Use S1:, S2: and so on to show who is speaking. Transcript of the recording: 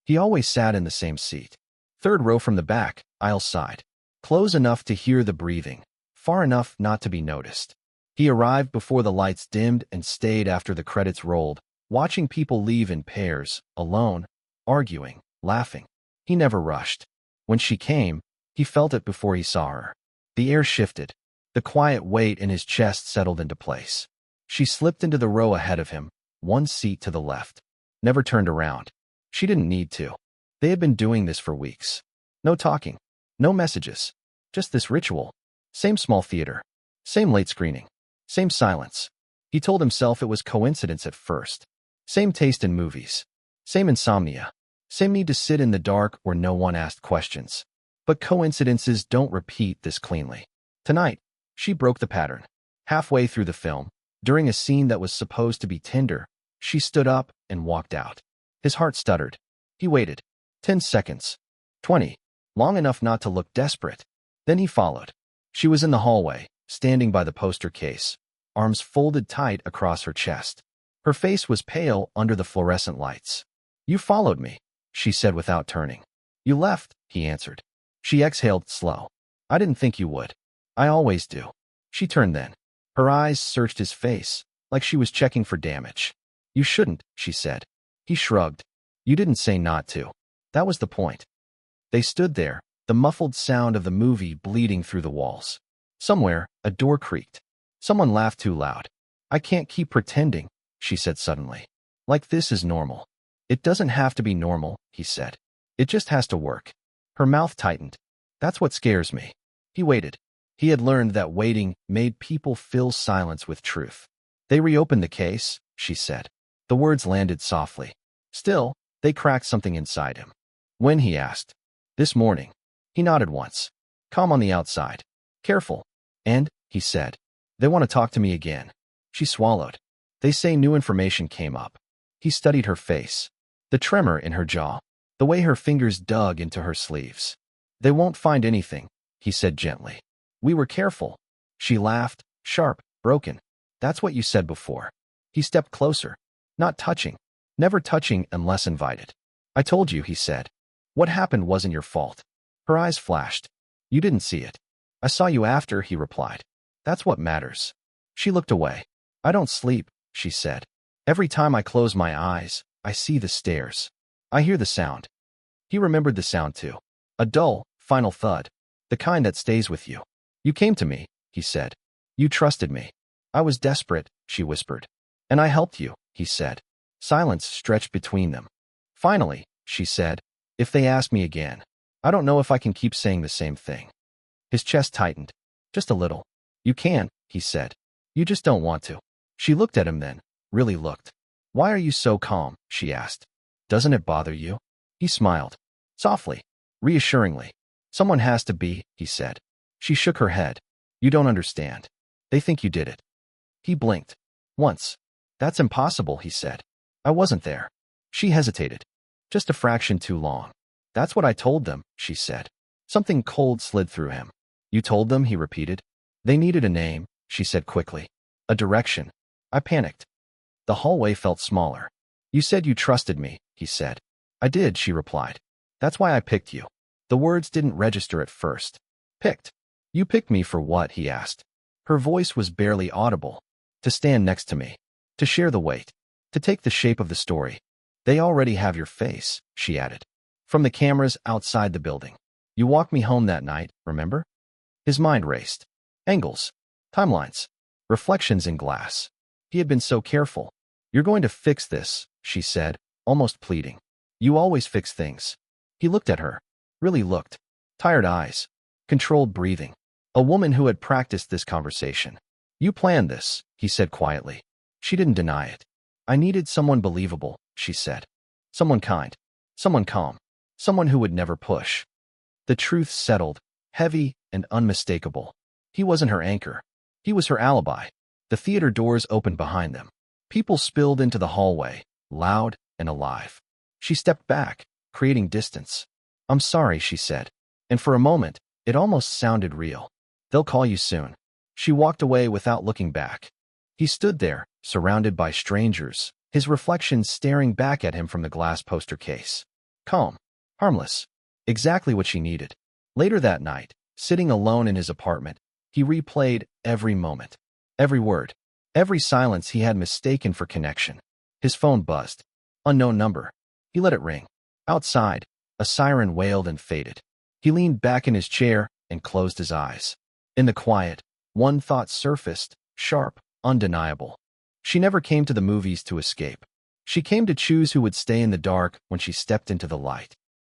S1: He always sat in the same seat. Third row from the back, aisle side. Close enough to hear the breathing, far enough not to be noticed. He arrived before the lights dimmed and stayed after the credits rolled, watching people leave in pairs, alone, arguing, laughing. He never rushed. When she came, he felt it before he saw her. The air shifted. The quiet weight in his chest settled into place. She slipped into the row ahead of him, one seat to the left. Never turned around. She didn't need to. They had been doing this for weeks. No talking. No messages. Just this ritual. Same small theater. Same late screening. Same silence. He told himself it was coincidence at first. Same taste in movies. Same insomnia. Same need to sit in the dark where no one asked questions. But coincidences don't repeat this cleanly. Tonight, she broke the pattern. Halfway through the film, during a scene that was supposed to be tender, she stood up and walked out. His heart stuttered. He waited. 10 seconds. 20. Long enough not to look desperate. Then he followed. She was in the hallway, standing by the poster case, arms folded tight across her chest. Her face was pale under the fluorescent lights. "You followed me," she said without turning. "You left," he answered. She exhaled slow. "I didn't think you would. I always do." She turned then. Her eyes searched his face, like she was checking for damage. "You shouldn't," she said. He shrugged. "You didn't say not to. That was the point." They stood there, the muffled sound of the movie bleeding through the walls. Somewhere, a door creaked. Someone laughed too loud. "I can't keep pretending," she said suddenly. "Like this is normal." "It doesn't have to be normal," he said. "It just has to work." Her mouth tightened. "That's what scares me." He waited. He had learned that waiting made people fill silence with truth. "They reopened the case," she said. The words landed softly. Still, they cracked something inside him. "When?" he asked. "This morning." He nodded once. "Calm on the outside. Careful." "And," he said, "they want to talk to me again." She swallowed. "They say new information came up." He studied her face. The tremor in her jaw. The way her fingers dug into her sleeves. "They won't find anything," he said gently. "We were careful." She laughed, sharp, broken. "That's what you said before." He stepped closer. Not touching. Never touching unless invited. "I told you," he said. "What happened wasn't your fault." Her eyes flashed. "You didn't see it." "I saw you after," he replied. "That's what matters." She looked away. "I don't sleep," she said. "Every time I close my eyes, I see the stairs. I hear the sound." He remembered the sound too. A dull, final thud. The kind that stays with you. "You came to me," he said. "You trusted me." "I was desperate," she whispered. "And I helped you," he said. Silence stretched between them. "Finally," she said, "if they ask me again, I don't know if I can keep saying the same thing." His chest tightened. "Just a little." "You can," he said. "You just don't want to." She looked at him then, really looked. "Why are you so calm?" she asked. "Doesn't it bother you?" He smiled. Softly, reassuringly. "Someone has to be," he said. She shook her head. "You don't understand. They think you did it." He blinked. "Once." "That's impossible," he said. "I wasn't there." She hesitated. "Just a fraction too long." "That's what I told them," she said. Something cold slid through him. "You told them," he repeated. "They needed a name," she said quickly. "A direction." I panicked. The hallway felt smaller. "You said you trusted me," he said. "I did," she replied. "That's why I picked you." The words didn't register at first. "Picked? You picked me for what?" he asked. Her voice was barely audible. "To stand next to me. To share the weight. To take the shape of the story. They already have your face," she added. "From the cameras outside the building. You walked me home that night, remember?" His mind raced. Angles. Timelines. Reflections in glass. He had been so careful. "You're going to fix this," she said, almost pleading. "You always fix things." He looked at her. Really looked. Tired eyes. Controlled breathing. A woman who had practiced this conversation. "You planned this," he said quietly. She didn't deny it. "I needed someone believable," she said. "Someone kind. Someone calm. Someone who would never push." The truth settled, heavy and unmistakable. He wasn't her anchor. He was her alibi. The theater doors opened behind them. People spilled into the hallway, loud and alive. She stepped back, creating distance. "I'm sorry," she said. And for a moment, it almost sounded real. "They'll call you soon." She walked away without looking back. He stood there, surrounded by strangers, his reflection staring back at him from the glass poster case. Calm. Harmless. Exactly what she needed. Later that night, sitting alone in his apartment, he replayed every moment, every word, every silence he had mistaken for connection. His phone buzzed. Unknown number. He let it ring. Outside, a siren wailed and faded. He leaned back in his chair and closed his eyes. In the quiet, one thought surfaced, sharp, undeniable. She never came to the movies to escape. She came to choose who would stay in the dark when she stepped into the light.